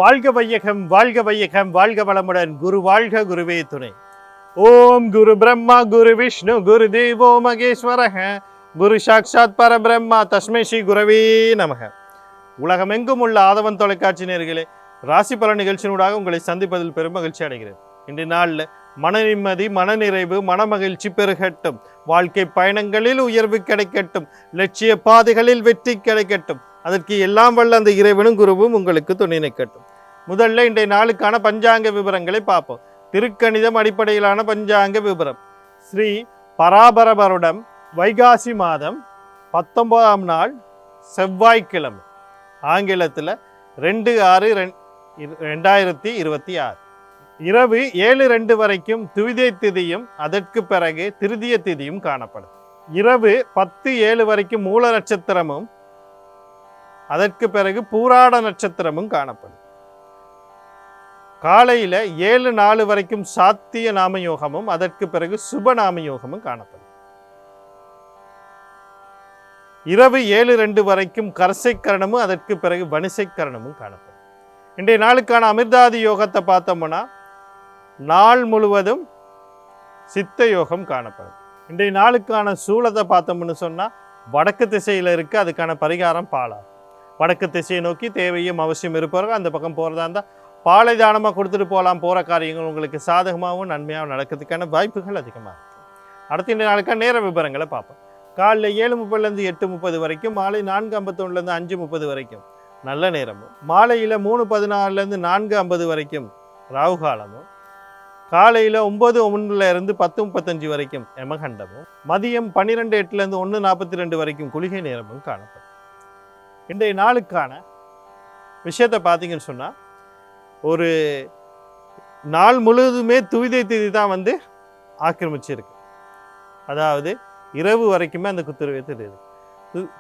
வாழ்க வையகம் வாழ்க வையகம் வாழ்க வளமுடன். குரு வாழ்க குருவே துணை. ஓம் குரு பிரம்மா குரு விஷ்ணு குரு தேவோ மகேஸ்வரக குரு சாட்சாத் பரபிரம்மா தஸ்மை ஸ்ரீ குரவே நமக. உலகமெங்கும் உள்ள ஆதவன் தொலைக்காட்சி நேயர்களே, ராசி பல நிகழ்ச்சியினூடாக உங்களை சந்திப்பதில் பெரும் மகிழ்ச்சி அடைகிறேன். இன்றைய நாளில் மன நிம்மதி, மனநிறைவு, மனமகிழ்ச்சி பெருகட்டும். வாழ்க்கை பயணங்களில் உயர்வு கிடைக்கட்டும். லட்சிய பாதைகளில் வெற்றி கிடைக்கட்டும். அதற்கு எல்லாம் வல்ல அந்த இறைவனும் குருவும் உங்களுக்கு துணை நிற்கட்டும். முதல்ல இன்றைய நாளுக்கான பஞ்சாங்க விவரங்களை பார்ப்போம். திருக்கணிதம் அடிப்படையிலான பஞ்சாங்க விவரம். ஸ்ரீ பராபர வருடம் வைகாசி மாதம் 19ஆம் நாள் செவ்வாய்க்கிழமை, ஆங்கிலத்தில் 2/6/2026 இரவு 7:02 வரைக்கும் துவிதை திதியும் அதற்கு பிறகு திருதிய திதியும் காணப்படும். இரவு 10:07 வரைக்கும் மூல நட்சத்திரமும் அதற்கு பிறகு பூராட நட்சத்திரமும் காணப்படும். காலையில் 7:04 வரைக்கும் சாத்திய நாமயோகமும் அதற்கு பிறகு சுப நாமயோகமும் காணப்படும். இரவு 7:02 வரைக்கும் கரசைக்கரணமும் அதற்கு பிறகு வணிசைக்கரணமும் காணப்படும். இன்றைய நாளுக்கான அமிர்தாதி யோகத்தை பார்த்தோம்னா நாள் முழுவதும் சித்த யோகம் காணப்படும். இன்றைய நாளுக்கான சூலத்தை பார்த்தோம்னு சொன்னால் வடக்கு திசையில் இருக்கு. அதுக்கான பரிகாரம் பாலா. வடக்கு திசையை நோக்கி தேவையும் அவசியம் இருப்பவர்கள் அந்த பக்கம் போகிறதா இருந்தால் பாலை தானமாக கொடுத்துட்டு போகலாம். போகிற காரியங்கள் உங்களுக்கு சாதகமாகவும் நன்மையாகவும் நடக்கிறதுக்கான வாய்ப்புகள் அதிகமாக இருக்குது. அடுத்த இன்றைய நாளுக்கான நேர விவரங்களை பார்ப்போம். காலையில் 7:30 8:30 வரைக்கும், மாலை 4:51 5:30 வரைக்கும் நல்ல நேரமும், மாலையில் 3:14 4:50 வரைக்கும் ராகு காலமும், காலையில் 9:01 10:35 வரைக்கும் யமகண்டமும், மதியம் 12:08 1:42 வரைக்கும் குளிகை நேரமும் காணப்படும். இன்றைய நாளுக்கான விஷயத்தை பார்த்தீங்கன்னு சொன்னால், ஒரு நாள் முழுவதுமே துவிதை திதி தான் ஆக்கிரமிச்சிருக்கு. அதாவது இரவு வரைக்குமே அந்த துவிதை திதி.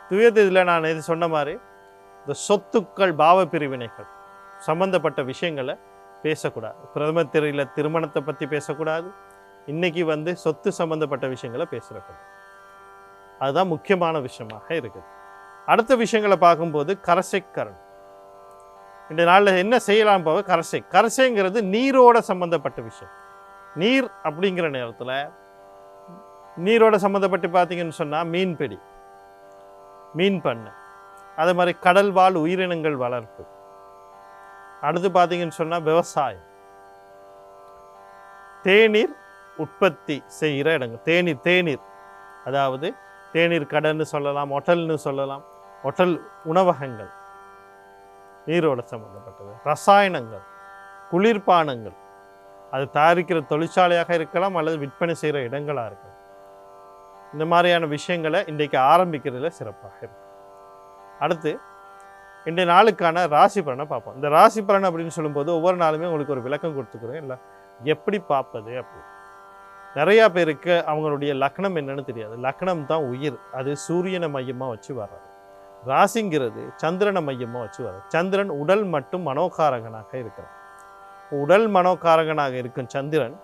துவிதை திதியில் நான் இது சொன்ன மாதிரி இந்த சொத்துக்கள், பாவ பிரிவினைகள் சம்பந்தப்பட்ட விஷயங்களை பேசக்கூடாது. பிரதம திரையில் திருமணத்தை பற்றி பேசக்கூடாது. இன்னைக்கு சொத்து சம்பந்தப்பட்ட விஷயங்களை பேசுகிறக்கூடாது. அதுதான் முக்கியமான விஷயமாக இருக்குது. அடுத்த விஷயங்களை பார்க்கும்போது கரசைக்கரணம். இந்த நாளில் என்ன செய்யலாம் போக கரசைங்கிறது நீரோட சம்மந்தப்பட்ட விஷயம். நீர் அப்படிங்கிற நேரத்தில் நீரோட சம்மந்தப்பட்டு பார்த்தீங்கன்னு சொன்னால் மீன்பிடி, மீன் பண்ணை, அதே மாதிரி கடல் வாழ் உயிரினங்கள் வளர்ப்பு. அடுத்து பார்த்தீங்கன்னு சொன்னால் விவசாயம், தேநீர் உற்பத்தி செய்கிற இடங்கள். தேநீர் அதாவது தேநீர் கடன்னு சொல்லலாம், ஹோட்டல்னு சொல்லலாம். ஹோட்டல் உணவகங்கள் நீரோட சம்பந்தப்பட்டது. ரசாயனங்கள், குளிர்பானங்கள், அது தயாரிக்கிற தொழிற்சாலையாக இருக்கலாம் அல்லது விற்பனை செய்கிற இடங்களாக இருக்கலாம். இந்த மாதிரியான விஷயங்களை இன்றைக்கு ஆரம்பிக்கிறதுல சிறப்பாக இருக்கும். அடுத்து இன்றைய நாளுக்கான ராசி பலனை பார்ப்போம். இந்த ராசி பலன் அப்படின்னு சொல்லும்போது ஒவ்வொரு நாளுமே உங்களுக்கு ஒரு விளக்கம் கொடுத்துக்கிறேன். இல்லை எப்படி பார்ப்பது அப்படி. நிறையா பேருக்கு அவங்களுடைய லக்னம் என்னன்னு தெரியாது. லக்னம் தான் உயிர். அது சூரியனை மையமாக வச்சு வர்றது. ராசிங்கிறது சந்திரனை மையமாக வச்சு வர்றது. சந்திரன் உடல் மற்றும் மனோகாரகனாக இருக்கிறான். உடல் மனோகாரகனாக இருக்கும் சந்திரன்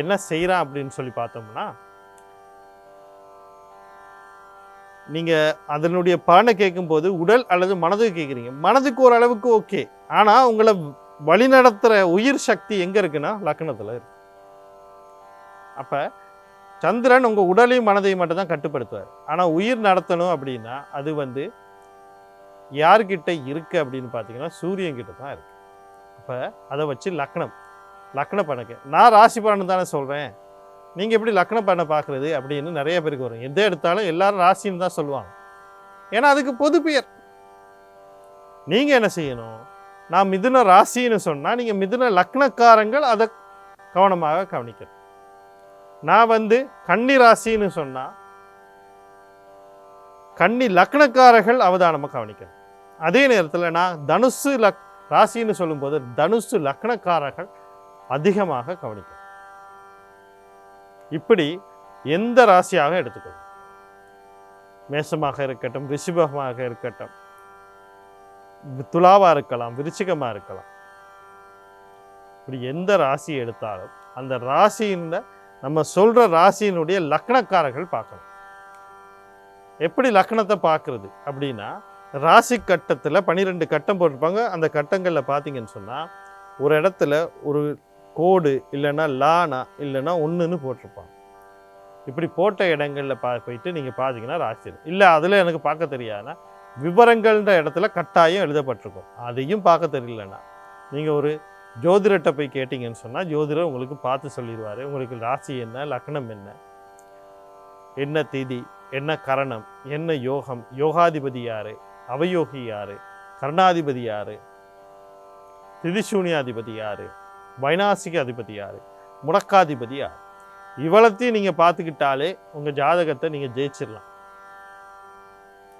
என்ன செய்கிறான் அப்படின்னு சொல்லி பார்த்தோம்னா, நீங்கள் அதனுடைய பலனை கேட்கும்போது உடல் அல்லது மனதுக்கு கேட்குறீங்க. மனதுக்கு ஓரளவுக்கு ஓகே. ஆனால் உங்களை வழிநடத்துகிற உயிர் சக்தி எங்கே இருக்குன்னா லக்னத்தில் இருக்கு. அப்போ சந்திரன் உங்கள் உடலையும் மனதையும் மட்டும் தான் கட்டுப்படுத்துவார். ஆனால் உயிர் நடத்தணும் அப்படின்னா அது யார்கிட்ட இருக்குது அப்படின்னு பார்த்தீங்கன்னா சூரியன்கிட்ட தான் இருக்குது. அப்போ அதை வச்சு லக்ன பணக்கு நான் ராசி பலன் தானே சொல்கிறேன், நீங்கள் எப்படி லக்ன பண்ண பார்க்குறது அப்படின்னு நிறைய பேருக்கு வரும். எதை எடுத்தாலும் எல்லாரும் ராசின்னு தான் சொல்லுவாங்க. ஏன்னா அதுக்கு பொது பெயர். நீங்கள் என்ன செய்யணும், நான் மிதுன ராசின்னு சொன்னால் நீங்கள் மிதுன லக்னக்காரங்கள் அதை கவனமாக கவனிக்கணும். நான் கன்னி ராசின்னு சொன்னால் கன்னி லக்னக்காரர்கள் அவதானமாக கவனிக்கணும். அதே நேரத்தில் நான் தனுசு ராசின்னு சொல்லும்போது தனுசு லக்னக்காரர்கள் அதிகமாக கவனிக்கணும். இப்படி எந்த ராசியாக எடுத்துக்கணும், மேசமாக இருக்கட்டும், ரிஷபமாக இருக்கட்டும், துலாவாக இருக்கலாம், விருச்சிகமாக இருக்கலாம். இப்படி எந்த ராசி எடுத்தாலும் அந்த ராசியின் நம்ம சொல்கிற ராசியினுடைய லக்னக்காரர்கள் பார்க்கணும். எப்படி லக்னத்தை பார்க்குறது அப்படின்னா, ராசி கட்டத்தில் 12 கட்டம் போட்டிருப்பாங்க. அந்த கட்டங்களில் பார்த்தீங்கன்னு சொன்னால் ஒரு இடத்துல ஒரு கோடு இல்லைன்னா லானா இல்லைன்னா ஒன்றுன்னு போட்டிருப்பாங்க. இப்படி போட்ட இடங்களில் போயிட்டு நீங்கள் பார்த்தீங்கன்னா ராசி இல்லை அதில் எனக்கு பார்க்க தெரியாதுன்னா விவரங்கள்ன்ற இடத்துல கட்டாயம் எழுதப்பட்டிருக்கும். அதையும் பார்க்க தெரியலன்னா நீங்கள் ஒரு ஜோதிடத்தை போய் கேட்டிங்கன்னு சொன்னால் ஜோதிடர் உங்களுக்கு பார்த்து சொல்லிடுவார். உங்களுக்கு ராசி என்ன, லக்னம் என்ன, என்ன திதி, என்ன கரணம், என்ன யோகம், யோகாதிபதி யார், அவயோகி யார், கர்ணாதிபதி யார், திதிசூனியாதிபதி யார், வைநாசிக அதிபதி யார், முடக்காதிபதி யார், இவ்வளத்தையும் நீங்கள் பார்த்துக்கிட்டாலே உங்கள் ஜாதகத்தை நீங்கள் ஜெயிச்சிடலாம்.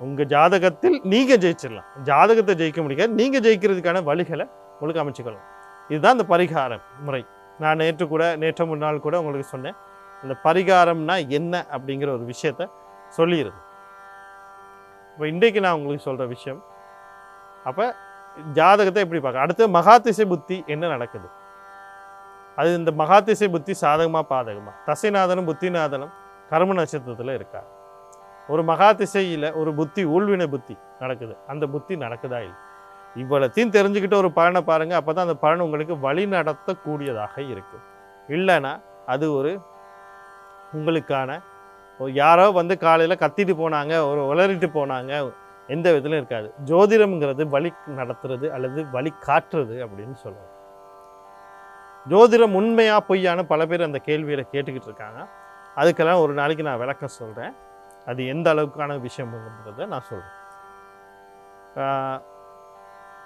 உங்கள் ஜாதகத்தில் நீங்கள் ஜெயிச்சிடலாம். ஜாதகத்தை ஜெயிக்க முடியாது, நீங்கள் ஜெயிக்கிறதுக்கான வழிகளை உங்களுக்கு அமைச்சுக்கலாம். இதுதான் இந்த பரிகார முறை. நான் நேற்று முன்னாள் கூட உங்களுக்கு சொன்னேன், அந்த பரிகாரம்னா என்ன அப்படிங்கிற ஒரு விஷயத்த சொல்லிடுது. இப்போ இன்றைக்கு நான் உங்களுக்கு சொல்கிற விஷயம், அப்போ ஜாதகத்தை எப்படி பார்க்க, அடுத்து மகாதிசை புத்தி என்ன நடக்குது, அது இந்த மகாதிசை புத்தி சாதகமாக பாதகமாக, தசைநாதனும் புத்திநாதனும் கர்ம நட்சத்திரத்தில் இருக்காங்க. ஒரு மகாதிசையில் ஒரு புத்தி ஊழ்வினை புத்தி நடக்குது, அந்த புத்தி நடக்குதா இல்லை, இவ்வளத்தையும் தெரிஞ்சுக்கிட்டு ஒரு பலனை பாருங்கள். அப்போ தான் அந்த பலன் உங்களுக்கு வழி நடத்தக்கூடியதாக இருக்கும். இல்லைன்னா அது ஒரு உங்களுக்கான யாரோ வந்து காலையில் கத்திட்டு போனாங்க, ஒரு உளறிட்டு போனாங்க, எந்த விதத்திலும் இருக்காது. ஜோதிடம்ங்கிறது வழி நடத்துறது அல்லது வழி காட்டுறது அப்படின்னு சொல்லுவாங்க. ஜோதிடம் உண்மையா பொய்யான்னு பல பேர் அந்த கேள்வியை கேட்டுக்கிட்டு இருக்காங்க. அதுக்கெல்லாம் ஒரு நாளைக்கு நான் விளக்கம் சொல்கிறேன். அது எந்த அளவுக்கான விஷயம்ங்கிறத நான் சொல்கிறேன்.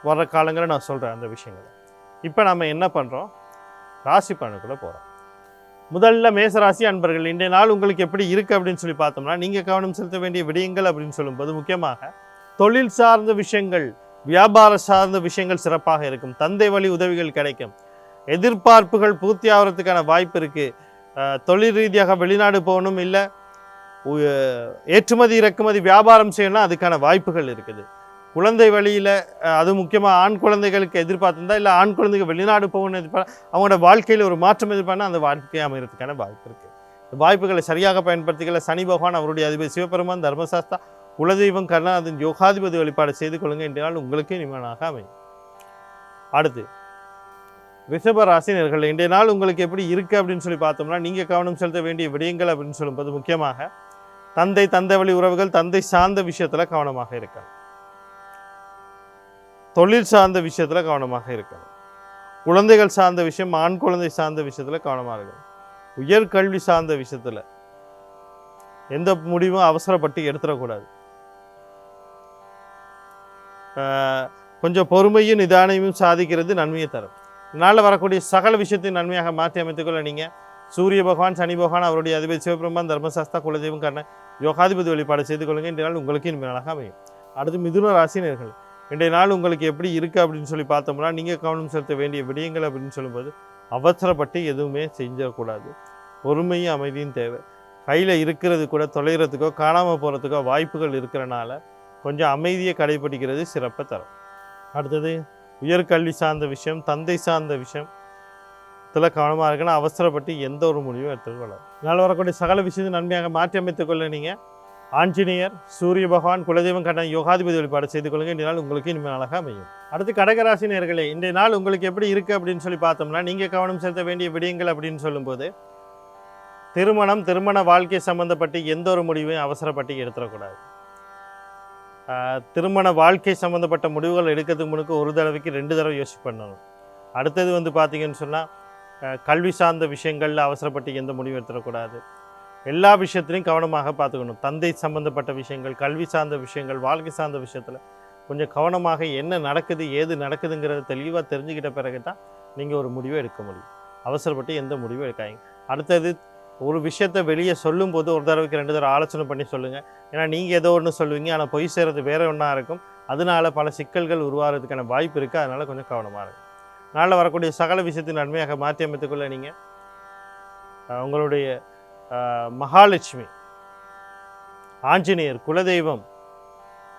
வர்ற காலங்களில் நான் சொல்கிறேன் அந்த விஷயங்களை. இப்போ நம்ம என்ன பண்ணுறோம், ராசி பலனுக்குள்ளே போகிறோம். முதல்ல மேசராசி அன்பர்கள், இன்றைய நாள் உங்களுக்கு எப்படி இருக்குது அப்படின்னு சொல்லி பார்த்தோம்னா, நீங்கள் கவனம் செலுத்த வேண்டிய விடயங்கள் அப்படின்னு சொல்லும்போது முக்கியமாக தொழில் சார்ந்த விஷயங்கள், வியாபார சார்ந்த விஷயங்கள் சிறப்பாக இருக்கும். தந்தை வழி உதவிகள் கிடைக்கும். எதிர்பார்ப்புகள் பூர்த்தி ஆகிறதுக்கான வாய்ப்பு இருக்குது. தொழில் ரீதியாக வெளிநாடு போகணும், இல்லை ஏற்றுமதி இறக்குமதி வியாபாரம் செய்யணும்னா அதுக்கான வாய்ப்புகள் இருக்குது. குழந்தை வழியில், அது முக்கியமாக ஆண் குழந்தைகளுக்கு எதிர்பார்த்துருந்தா, இல்லை ஆண் குழந்தைகள் வெளிநாடு போகணும்னு எதிர்பார்த்து அவங்களோட வாழ்க்கையில் ஒரு மாற்றம் எதிர்பார்த்தா அந்த வாழ்க்கையை அமைகிறதுக்கான வாய்ப்பு இருக்குது. வாய்ப்புகளை சரியாக பயன்படுத்திக்கல. சனி பகவான் அவருடைய அதிபதி சிவபெருமான், தர்மசாஸ்தா, குலதெய்வம், கருணாநாதன், யோகாதிபதி வழிபாடு செய்து கொள்ளுங்க. இன்றைய நாள் உங்களுக்கு நிம்மதியாக அமையும். அடுத்து ரிஷப ராசினர்கள், இன்றைய நாள் உங்களுக்கு எப்படி இருக்குது அப்படின்னு சொல்லி பார்த்தோம்னா, நீங்கள் கவனம் செலுத்த வேண்டிய விடயங்கள் அப்படின்னு சொல்லும்போது முக்கியமாக தந்தை வழி உறவுகள், தந்தை சார்ந்த விஷயத்தில் கவனமாக இருக்கணும். தொழில் சார்ந்த விஷயத்தில் கவனமாக இருக்கணும். குழந்தைகள் சார்ந்த விஷயம், ஆண் குழந்தை சார்ந்த விஷயத்தில் கவனமாக இருக்கணும். உயர்கல்வி சார்ந்த விஷயத்தில் எந்த முடிவும் அவசரப்பட்டு எடுத்துடக்கூடாது. கொஞ்சம் பொறுமையும் நிதானமும் சாதிக்கிறது நன்மையை தரும். இதனால் வரக்கூடிய சகல விஷயத்தையும் நன்மையாக மாற்றி அமைத்துக்கொள்ள நீங்கள் சூரிய பகவான், சனி பகவான், அவருடைய அதிபதி சிவபெருமான், தர்மசாஸ்தா, குலதெய்வம், கர்ண யோகாதிபதி வழிபாடு செய்து கொள்ளுங்க. இன்றைய நாள் உங்களுக்கு இனிமையாக அமையும். அடுத்து மிதுன ராசினர்கள், இன்றைய நாள் உங்களுக்கு எப்படி இருக்குது அப்படின்னு சொல்லி பார்த்தோம்னா, நீங்கள் கவனம் செலுத்த வேண்டிய விடயங்கள் அப்படின்னு சொல்லும்போது அவசரப்பட்டு எதுவுமே செஞ்சிடக்கூடாது. பொறுமையும் அமைதியும் தேவை. கையில் இருக்கிறது கூட தொலைகிறதுக்கோ காணாமல் போகிறதுக்கோ வாய்ப்புகள் இருக்கிறனால கொஞ்சம் அமைதியை கடைபிடிக்கிறது சிறப்பை தரும். அடுத்தது உயர்கல்வி சார்ந்த விஷயம், தந்தை சார்ந்த விஷயம் இதில் கவனமாக இருக்குன்னா அவசரப்பட்டு எந்த ஒரு முடிவும் எடுத்துக்கொள்ளாது. இதனால் வரக்கூடிய சகல விஷயத்தை நன்மையாக மாற்றி அமைத்துக்கொள்ள நீங்கள் ஆஞ்சநேயர், சூரிய பகவான், குலதெய்வம், கண்ண யோகாதிபதி வழிபாடு செய்து கொள்ளுங்க. இன்றைய நாள் உங்களுக்கு இனிமேல் அழகாக அமையும். அடுத்து கடகராசி நேயர்களே, இன்றைய நாள் உங்களுக்கு எப்படி இருக்குது அப்படின்னு சொல்லி பார்த்தோம்னா, நீங்கள் கவனம் செலுத்த வேண்டிய விடயங்கள் அப்படின்னு சொல்லும்போது திருமண வாழ்க்கை சம்மந்தப்பட்டு எந்த ஒரு முடிவையும் அவசரப்பட்டு எடுத்துடக்கூடாது. திருமண வாழ்க்கை சம்மந்தப்பட்ட முடிவுகள் எடுக்கிறதுக்கு முன்னுக்கு ஒரு தடவைக்கு 2 தடவை யோசிச்சு பண்ணணும். அடுத்தது வந்து பார்த்திங்கன்னு சொன்னால் கல்வி சார்ந்த விஷயங்களில் அவசரப்பட்டு எந்த முடிவும் எடுத்துடக்கூடாது. எல்லா விஷயத்துலையும் கவனமாக பார்த்துக்கணும். தந்தை சம்மந்தப்பட்ட விஷயங்கள், கல்வி சார்ந்த விஷயங்கள், வாழ்க்கை சார்ந்த விஷயத்தில் கொஞ்சம் கவனமாக என்ன நடக்குது ஏது நடக்குதுங்கிறத தெளிவாக தெரிஞ்சுக்கிட்ட பிறகு தான் நீங்கள் ஒரு முடிவை எடுக்க முடியும். அவசரப்பட்டு எந்த முடிவும் எடுக்காதீங்க. அடுத்தது ஒரு விஷயத்தை வெளியே சொல்லும்போது ஒரு தடவைக்கு 2 தடவை ஆலோசனை பண்ணி சொல்லுங்கள். ஏன்னா நீங்கள் ஏதோ ஒன்று சொல்லுவீங்க, ஆனால் பொய் செய்கிறது வேறு ஒன்றா இருக்கும். அதனால் பல சிக்கல்கள் உருவாகிறதுக்கான வாய்ப்பு இருக்குது. அதனால் கொஞ்சம் கவனமாக இருக்கும். நாளில் வரக்கூடிய சகல விஷயத்தின் நன்மையாக மாற்றி அமைத்துக்கொள்ள நீங்கள் உங்களுடைய மகாலட்சுமி, ஆஞ்சநேயர், குலதெய்வம்,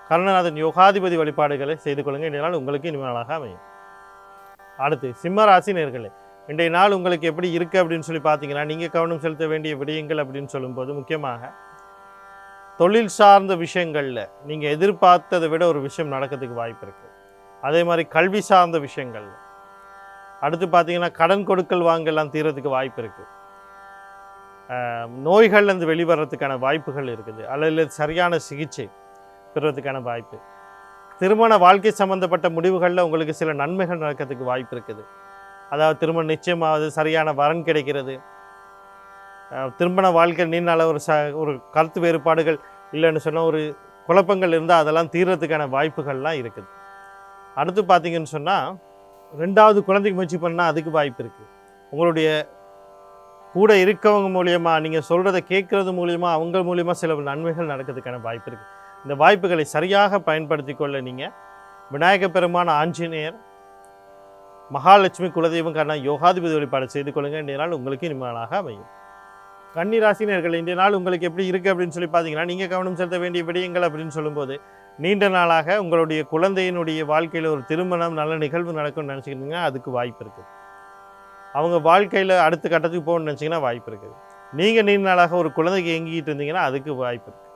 கருணாநாதன், யோகாதிபதி வழிபாடுகளை செய்து கொள்ளுங்கள். இன்றைய நாள் உங்களுக்கு இனிமேலாக அமையும். அடுத்து சிம்ம ராசி நேயர்களே, இன்றைய நாள் உங்களுக்கு எப்படி இருக்குது அப்படின்னு சொல்லி பார்த்தீங்கன்னா, நீங்கள் கவனம் செலுத்த வேண்டிய விடயங்கள் அப்படின்னு சொல்லும்போது முக்கியமாக தொழில் சார்ந்த விஷயங்களில் நீங்கள் எதிர்பார்த்ததை விட ஒரு விஷயம் நடக்கிறதுக்கு வாய்ப்பு இருக்குது. அதே மாதிரி கல்வி சார்ந்த விஷயங்கள், அடுத்து பார்த்தீங்கன்னா கடன் கொடுக்கல் வாங்கலாம் தீர்றதுக்கு வாய்ப்பு இருக்குது. நோய்கள்லேருந்து வெளிவரத்துக்கான வாய்ப்புகள் இருக்குது, அல்லது சரியான சிகிச்சை பெறுறதுக்கான வாய்ப்பு. திருமண வாழ்க்கை சம்மந்தப்பட்ட முடிவுகளில் உங்களுக்கு சில நன்மைகள் நடக்கிறதுக்கு வாய்ப்பு இருக்குது. அதாவது திருமணம் நிச்சயமாவது, சரியான வரன் கிடைக்கிறது, திருமண வாழ்க்கை நீண்ட ஒரு கருத்து வேறுபாடுகள் இல்லைன்னு சொன்னால் ஒரு குழப்பங்கள் இருந்தால் அதெல்லாம் தீர்றதுக்கான வாய்ப்புகள்லாம் இருக்குது. அடுத்து பார்த்தீங்கன்னு சொன்னால் 2வது குழந்தைக்கு முயற்சி பண்ணால் அதுக்கு வாய்ப்பு இருக்குது. உங்களுடைய கூட இருக்கவங்க மூலியமாக நீங்கள் சொல்கிறத கேட்குறது மூலியமாக அவங்க மூலியமாக சில நன்மைகள் நடக்கிறதுக்கான வாய்ப்பு இருக்குது. இந்த வாய்ப்புகளை சரியாக பயன்படுத்தி கொள்ள நீங்கள் விநாயக பெருமான, ஆஞ்சநேயர், மகாலட்சுமி, குலதெய்வம் காரண யோகாதிபதி வழிபாடு செய்து கொள்ளுங்கள். இன்றைய நாள் உங்களுக்கு இனிமையாக அமையும். கன்னிராசினியர்கள், இன்றைய நாள் உங்களுக்கு எப்படி இருக்குது அப்படின்னு சொல்லி பார்த்தீங்கன்னா, நீங்கள் கவனம் செலுத்த வேண்டிய விடயங்கள் அப்படின்னு சொல்லும்போது, நீண்ட நாளாக உங்களுடைய குழந்தையினுடைய வாழ்க்கையில் ஒரு திருமணம் நல்ல நிகழ்வு நடக்கும்னு நினச்சிக்கிட்டிங்கன்னா அதுக்கு வாய்ப்பு இருக்குது. அவங்க வாழ்க்கையில் அடுத்த கட்டத்துக்கு போகணும்னு நினச்சிங்கன்னா வாய்ப்பு இருக்குது. நீங்கள் நீண்ட நாளாக ஒரு குழந்தைக்கு ஏங்கிட்டு இருந்தீங்கன்னா அதுக்கு வாய்ப்பு இருக்குது.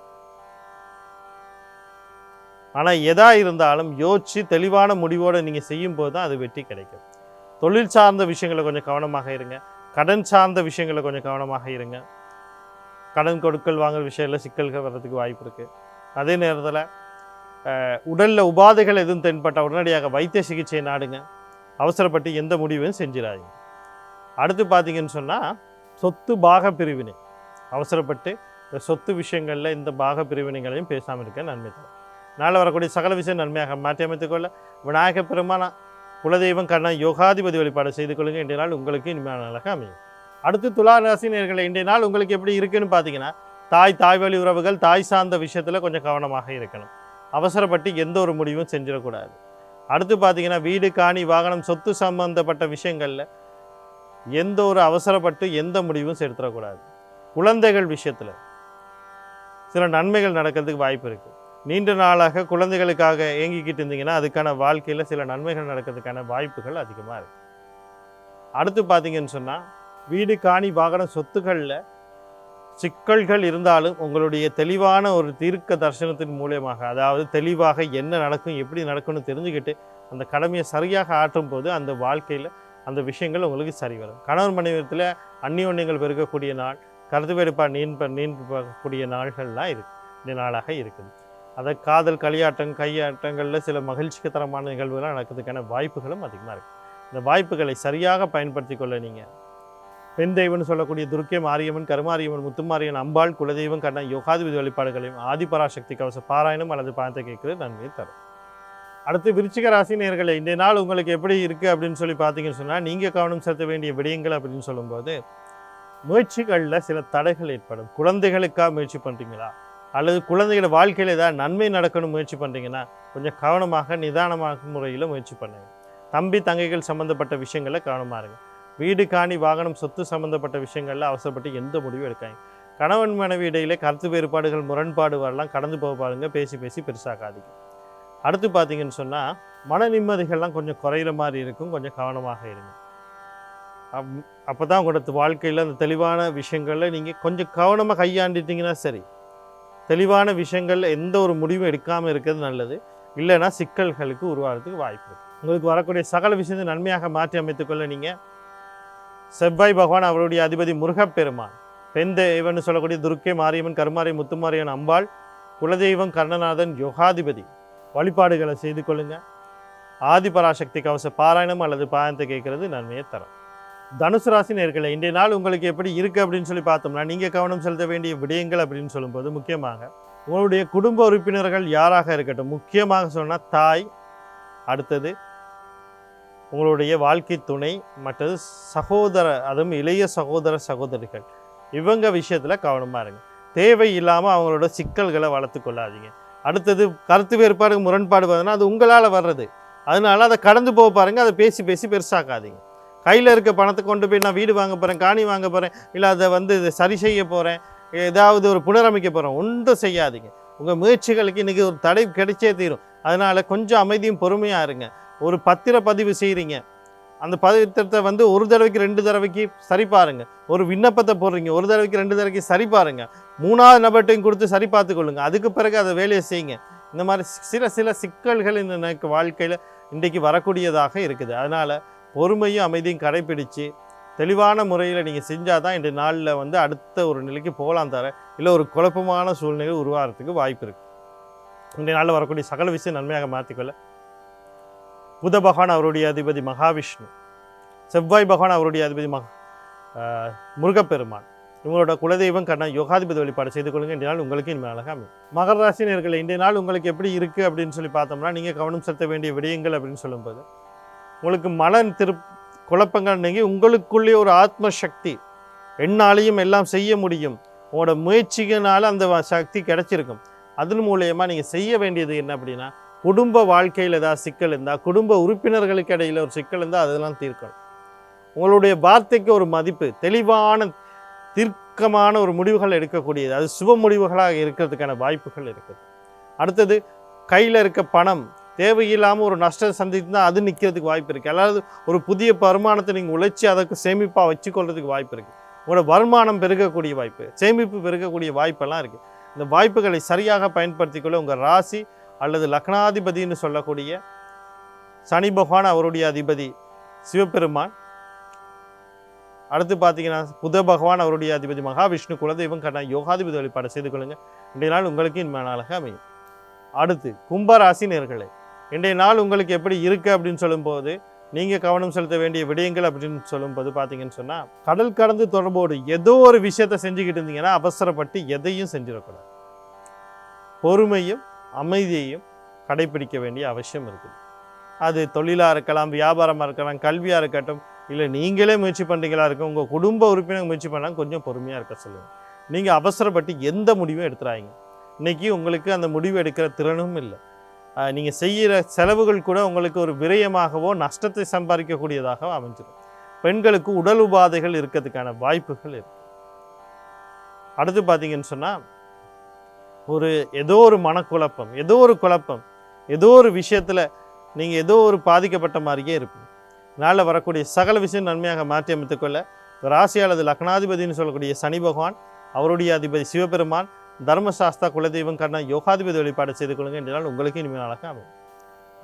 ஆனால் எதா இருந்தாலும் யோசித்து தெளிவான முடிவோடு நீங்கள் செய்யும்போது தான் அது வெற்றி கிடைக்கும். தொழில் சார்ந்த விஷயங்களை கொஞ்சம் கவனமாக இருங்க. கடன் சார்ந்த விஷயங்களை கொஞ்சம் கவனமாக இருங்க. கடன் கொடுக்கல் வாங்குற விஷயத்தில் சிக்கல்கள் வர்றதுக்கு வாய்ப்பு இருக்குது. அதே நேரத்தில் உடலில் உபாதைகள் எதுவும் தென்பட்டால் உடனடியாக வைத்திய சிகிச்சை நாடுங்க. அவசரப்பட்டு எந்த முடிவையும் செஞ்சிடாதீங்க. அடுத்து பார்த்தீங்கன்னு சொன்னால் சொத்து பாக பிரிவினை, அவசரப்பட்டு இந்த சொத்து விஷயங்களில் இந்த பாக பிரிவினைகளையும் பேசாமல் இருக்க நன்மை தரும். நாளை வரக்கூடிய சகல விஷயம் நன்மையாக மாற்றி அமைத்துக்கொள்ள விநாயக பெருமான, குலதெய்வம் காரண யோகாதிபதி வழிபாடு செய்து கொள்ளுங்கள். இன்றைய நாள் உங்களுக்கு இனிமையான நாளாக அமையும். அடுத்து துலா ராசி நேயர்களே, இன்றைய நாள் உங்களுக்கு எப்படி இருக்குன்னு பார்த்தீங்கன்னா, தாய் வழி உறவுகள், தாய் சார்ந்த விஷயத்தில் கொஞ்சம் கவனமாக இருக்கணும். அவசரப்பட்டு எந்த ஒரு முடிவும் செஞ்சிடக்கூடாது. அடுத்து பார்த்தீங்கன்னா வீடு, காணி, வாகனம், சொத்து சம்பந்தப்பட்ட விஷயங்களில் எந்த ஒரு அவசரப்பட்டு எந்த முடிவும் செலுத்தக்கூடாது. குழந்தைகள் விஷயத்தில் சில நன்மைகள் நடக்கிறதுக்கு வாய்ப்பு இருக்குது. நீண்ட நாளாக குழந்தைகளுக்காக ஏங்கிக்கிட்டு இருந்தீங்கன்னா அதுக்கான வாழ்க்கையில் சில நன்மைகள் நடக்கிறதுக்கான வாய்ப்புகள் அதிகமாக இருக்குது. அடுத்து பார்த்தீங்கன்னு சொன்னால் வீடு, காணி, வாகனம், சொத்துக்களில் சிக்கல்கள் இருந்தாலும் உங்களுடைய தெளிவான ஒரு தீர்க்க தரிசனத்தின் மூலியமாக, அதாவது தெளிவாக என்ன நடக்கும், எப்படி நடக்கும்னு தெரிஞ்சுக்கிட்டு அந்த கடமையை சரியாக ஆற்றும் போது அந்த வாழ்க்கையில் அந்த விஷயங்கள் உங்களுக்கு சரி வரும். கணவன் மனைவியத்தில் அந்நியோன்யங்கள் பெருக்கக்கூடிய நாள், கருத்து வேறுபாடு நீண்டக்கூடிய நாள்கள்லாம் இந்த நாளாக இருக்குது. அதை காதல், கையாட்டங்களில் சில மகிழ்ச்சிக்கு தரமான நிகழ்வுகளாக நடக்கிறதுக்கான வாய்ப்புகளும் அதிகமாக இருக்குது. இந்த வாய்ப்புகளை சரியாக பயன்படுத்தி கொள்ள நீங்கள் பெண் தெய்வம்னு சொல்லக்கூடிய துர்க்கை, மாரியம்மன், கருமாரியம்மன், முத்துமாரியன், அம்பாள், குலதெய்வம் காரண யோகாதிபதி வழிபாடுகளையும் ஆதிபராசக்தி கவச பாராயணம் அல்லது பாயத்தை கேட்குறது நன்மையை தரும். அடுத்து விருச்சிக ராசி நேயர்களே, இன்றைய நாள் உங்களுக்கு எப்படி இருக்குது அப்படின்னு சொல்லி பார்த்தீங்கன்னு சொன்னால், நீங்கள் கவனம் செலுத்த வேண்டிய விடயங்கள் அப்படின்னு சொல்லும்போது, முயற்சிகளில் சில தடைகள் ஏற்படும். குழந்தைகளுக்காக முயற்சி பண்ணுறீங்களா, அல்லது குழந்தைகளோட வாழ்க்கையில் ஏதாவது நன்மை நடக்கணும் முயற்சி பண்ணுறீங்கன்னா கொஞ்சம் கவனமாக நிதானமாக முறையில் முயற்சி பண்ணுங்க. தம்பி தங்கைகள் சம்மந்தப்பட்ட விஷயங்களில் கவனமாக இருங்க. வீடு, காணி, வாகனம், சொத்து சம்மந்தப்பட்ட விஷயங்களில் அவசரப்பட்டு எந்த முடிவும் எடுக்காங்க. கணவன் மனைவி இடையிலே கருத்து வேறுபாடுகள், முரண்பாடு வரலாம், கடந்து போக பாருங்க, பேசி பெருசாக்காதீங்க. அடுத்து பார்த்தீங்கன்னு சொன்னால் மன நிம்மதிகள்லாம் கொஞ்சம் குறையிற மாதிரி இருக்கும், கொஞ்சம் கவனமாக இருங்க. அப்போ தான் உங்களோட வாழ்க்கையில் அந்த தெளிவான விஷயங்களில் நீங்கள் கொஞ்சம் கவனமாக கையாண்டிட்டிங்கன்னா சரி. தெளிவான விஷயங்களில் எந்த ஒரு முடிவும் எடுக்காமல் இருக்கிறது நல்லது. இல்லைன்னா சிக்கல்களுக்கு உருவாகிறதுக்கு வாய்ப்பு இருக்குது. உங்களுக்கு வரக்கூடிய சகல விஷயத்தை நன்மையாக மாற்றி அமைத்துக்கொள்ள நீங்கள் செவ்வாய் பகவான், அவருடைய அதிபதி முருகப்பெருமான், பெண் தெய்வம்னு சொல்லக்கூடிய துர்க்கை, மாரியம்மன், கருமாரியம்மன், முத்துமாரியன், அம்பாள், குலதெய்வம், கர்ணநாதன், யோகாதிபதி வழிபாடுகளை செய்து கொள்ளுங்கள். ஆதிபராசக்தி கவச பாராயணம் அல்லது பாயத்தை கேட்கறது நன்மையை தரும். தனுசு ராசி நேயர்களே, இன்றைய நாள் உங்களுக்கு எப்படி இருக்குது அப்படின்னு சொல்லி பார்த்தோம்னா, நீங்கள் கவனம் செலுத்த வேண்டிய விடயங்கள் அப்படின்னு சொல்லும்போது முக்கியமாக உங்களுடைய குடும்ப உறுப்பினர்கள் யாராக இருக்கட்டும், முக்கியமாக சொன்னால் தாய், அடுத்தது உங்களுடைய வாழ்க்கை துணை, மற்றது அதுவும் இளைய சகோதரிகள், இவங்க விஷயத்தில் கவனமாக இருங்க. தேவை இல்லாமல் அவங்களோட சிக்கல்களை வளர்த்து கொள்ளாதீங்க. அடுத்தது கருத்து வேறுபாடு, முரண்பாடு பார்த்தீங்கன்னா அது உங்களால் வர்றது, அதனால அதை கடந்து போக பாருங்கள். அதை பேசி பெருசாக்காதீங்க. கையில் இருக்க பணத்தை கொண்டு போய் நான் வீடு வாங்க போகிறேன், காணி வாங்க போகிறேன், இல்லை அதை சரி செய்ய போகிறேன், ஏதாவது ஒரு புனரமைக்க போகிறோம், ஒன்றும் செய்யாதீங்க. உங்கள் முயற்சிகளுக்கு இன்றைக்கி ஒரு தடை கிடைச்சே தீரும். அதனால் கொஞ்சம் அமைதியும் பொறுமையாக இருங்க. ஒரு பத்திரப்பதிவு செய்கிறீங்க, அந்த பவித்திரத்தை வந்து ஒரு தடவைக்கு 2 தடவைக்கு சரி பாருங்க. ஒரு விண்ணப்பத்தை போடுறீங்க, ஒரு தடவைக்கு 2 தடவைக்கு சரி பாருங்க. 3வது நபர்ட்டையும் கொடுத்து சரி பார்த்து கொள்ளுங்க. அதுக்கு பிறகு அதை வேலையை செய்யுங்க. இந்த மாதிரி சில சிக்கல்கள் இந்த வாழ்க்கையில் இன்றைக்கு வரக்கூடியதாக இருக்குது. அதனால் பொறுமையும் அமைதியும் கடைப்பிடித்து தெளிவான முறையில் நீங்கள் செஞ்சால் தான் இந்த நாளில் வந்து அடுத்த ஒரு நிலைக்கு போகலாம். தர இல்லை ஒரு குழப்பமான சூழ்நிலை உருவாகிறதுக்கு வாய்ப்பு இருக்குது. இன்றைய நாளில் வரக்கூடிய சகல விஷயம் நன்மையாக மாற்றிக்கொள்ள புத பகவான் அவருடைய அதிபதி மகாவிஷ்ணு, செவ்வாய் பகவான் அவருடைய அதிபதி முருகப்பெருமான், இவங்களோட குலதெய்வம் கண்ணா யோகாதிபதி வழிபாடு செய்து கொள்ளுங்க. இன்றைய நாள் உங்களுக்கு இனிமே அழகாக அமையும். மகர ராசி நேயர்களே, இன்றைய நாள் உங்களுக்கு எப்படி இருக்குது அப்படின்னு சொல்லி பார்த்தோம்னா, நீங்கள் கவனம் செலுத்த வேண்டிய விடயங்கள் அப்படின்னு சொல்லும்போது உங்களுக்கு குழப்பங்கள் நீங்கி உங்களுக்குள்ளே ஒரு ஆத்ம சக்தி, என்னாலையும் எல்லாம் செய்ய முடியும், உங்களோட முயற்சிகளால் அந்த சக்தி கிடைச்சிருக்கும். அதன் மூலயமா நீங்கள் செய்ய வேண்டியது என்ன அப்படின்னா, குடும்ப வாழ்க்கையில் ஏதாவது சிக்கல் இருந்தால், குடும்ப உறுப்பினர்களுக்கு இடையில் ஒரு சிக்கல் இருந்தால் அதெல்லாம் தீர்க்கணும். உங்களுடைய வார்த்தைக்கு ஒரு மதிப்பு, தெளிவான தீர்க்கமான ஒரு முடிவுகள் எடுக்கக்கூடியது, அது சுப முடிவுகளாக இருக்கிறதுக்கான வாய்ப்புகள் இருக்குது. அடுத்தது கையில் இருக்க பணம் தேவையில்லாமல் ஒரு நஷ்டம் சந்தித்துனா அது நிற்கிறதுக்கு வாய்ப்பு இருக்குது. அதாவது ஒரு புதிய வருமானத்தை நீங்கள் உழைச்சி அதற்கு சேமிப்பாக வச்சுக்கொள்றதுக்கு வாய்ப்பு இருக்குது. உங்களோட வருமானம் பெருகக்கூடிய வாய்ப்பு, சேமிப்பு பெருகக்கூடிய வாய்ப்பெல்லாம் இருக்குது. இந்த வாய்ப்புகளை சரியாக பயன்படுத்திக்கொள்ள உங்கள் ராசி அல்லது லக்னாதிபதினு சொல்லக்கூடிய சனி பகவான் அவருடைய அதிபதி சிவபெருமான், அடுத்து பார்த்தீங்கன்னா புத பகவான் அவருடைய அதிபதி மகாவிஷ்ணு, குலதெய்வம் கண்ணா யோகாதிபதி வழிபாடு செய்து கொள்ளுங்கள். இன்றைய நாள் உங்களுக்கு இனிமையான நாளாக அமையும். அடுத்து கும்பராசி நேயர்களே, இன்றைய நாள் உங்களுக்கு எப்படி இருக்குது அப்படின்னு சொல்லும்போது நீங்கள் கவனம் செலுத்த வேண்டிய விடயங்கள் அப்படின்னு சொல்லும்போது பார்த்தீங்கன்னு சொன்னால், கடல் கடந்து தொடர்போடு ஏதோ ஒரு விஷயத்தை செஞ்சுக்கிட்டு இருந்தீங்கன்னா அவசரப்பட்டு எதையும் செஞ்சிடக்கூடாது. பொறுமையும் அமைதியையும் கடைபிடிக்க வேண்டிய அவசியம் இருக்குது. அது தொழிலாக இருக்கலாம், வியாபாரமாக இருக்கலாம், கல்வியாக இருக்கட்டும், இல்லை நீங்களே முயற்சி பண்ணுறீங்களா இருக்கும், உங்கள் குடும்ப உறுப்பினர் முயற்சி பண்ணால் கொஞ்சம் பொறுமையாக இருக்க சொல்லுங்கள். நீங்கள் அவசரப்பட்டு எந்த முடிவும் எடுத்துறாங்க. இன்றைக்கி உங்களுக்கு அந்த முடிவு எடுக்கிற திறனும் இல்லை. நீங்கள் செய்கிற செலவுகள் கூட உங்களுக்கு ஒரு விரயமாகவோ நஷ்டத்தை சம்பாதிக்கக்கூடியதாகவோ அமைஞ்சிடும். பெண்களுக்கு உடல் உபாதைகள் இருக்கிறதுக்கான வாய்ப்புகள் இருக்குது. அடுத்து பார்த்தீங்கன்னு சொன்னால், ஏதோ ஒரு மனக்குழப்பம், ஏதோ ஒரு விஷயத்தில் நீங்கள் ஏதோ ஒரு பாதிக்கப்பட்ட மாதிரியே இருப்பீங்க. நாளில் வரக்கூடிய சகல விஷயம் நன்மையாக மாற்றி அமைத்துக்கொள்ள ராசி அல்லது லக்னாதிபதினு சொல்லக்கூடிய சனி பகவான் அவருடைய அதிபதி சிவபெருமான், தர்மசாஸ்தா, குலதெய்வம் கண்ணா யோகாதிபதி வழிபாடு செய்து கொள்ளுங்க. இன்றைய நாள் உங்களுக்கு இனிமே நாளாக அமையும்.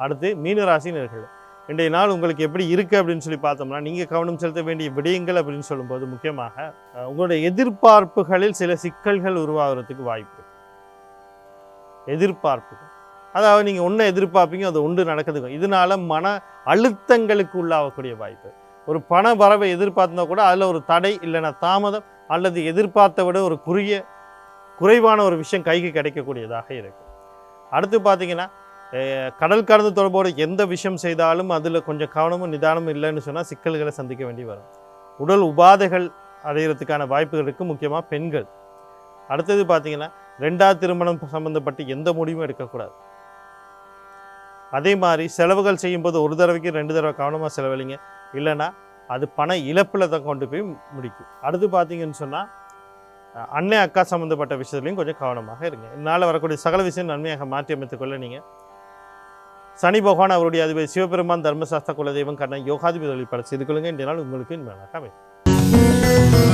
அடுத்து மீன ராசி நேயர்களே, இன்றைய நாள் உங்களுக்கு எப்படி இருக்குது அப்படின்னு சொல்லி பார்த்தோம்னா, நீங்கள் கவனம் செலுத்த வேண்டிய விடயங்கள் அப்படின்னு சொல்லும்போது முக்கியமாக உங்களுடைய எதிர்பார்ப்புகளில் சில சிக்கல்கள் உருவாகிறதுக்கு வாய்ப்பு. எதிர்பார்ப்புகள், அதாவது நீங்கள் ஒன்று எதிர்பார்ப்பீங்க, அது ஒன்று நடக்குதுங்க. இதனால மன அழுத்தங்களுக்கு உள்ளாகக்கூடிய வாய்ப்பு. ஒரு பண வரவை எதிர்பார்த்தா கூட அதில் ஒரு தடை இல்லைன்னா தாமதம், அல்லது எதிர்பார்த்த விட ஒரு குறைவான ஒரு விஷயம் கைக்கு கிடைக்கக்கூடியதாக இருக்குது. அடுத்து பார்த்தீங்கன்னா, கடல் கடந்து தொடர்போடு எந்த விஷயம் செய்தாலும் அதில் கொஞ்சம் கவனமும் நிதானமும் இல்லைன்னு சொன்னால் சிக்கல்களை சந்திக்க வேண்டி வரும். உடல் உபாதைகள் அடைகிறதுக்கான வாய்ப்புகள் இருக்குது, முக்கியமாக பெண்கள். அடுத்தது பார்த்தீங்கன்னா, 2வது திருமணம் சம்மந்தப்பட்டு எந்த முடிவும் எடுக்கக்கூடாது. அதே மாதிரி செலவுகள் செய்யும்போது ஒரு தடவைக்கு 2 தடவை கவனமாக செலவழிங்க, இல்லைன்னா அது பண இழப்பில் தான் கொண்டு போய் முடிக்கும். அடுத்து பார்த்தீங்கன்னு சொன்னால், அண்ணன் அக்கா சம்மந்தப்பட்ட விஷயத்துலையும் கொஞ்சம் கவனமாக இருங்க. இதனால் வரக்கூடிய சகல விஷயம் நன்மையாக மாற்றி அமைத்துக்கொள்ள நீங்கள் சனி பகவான் அவருடைய அதிபதி சிவபெருமான், தர்மசாஸ்தா, குலதெய்வம் கண்ணா யோகாதிபதி வழிபாடு செய்து கொள்ளுங்கள். இன்றைய நாள் உங்களுக்கு இனிமையாக அமையும்.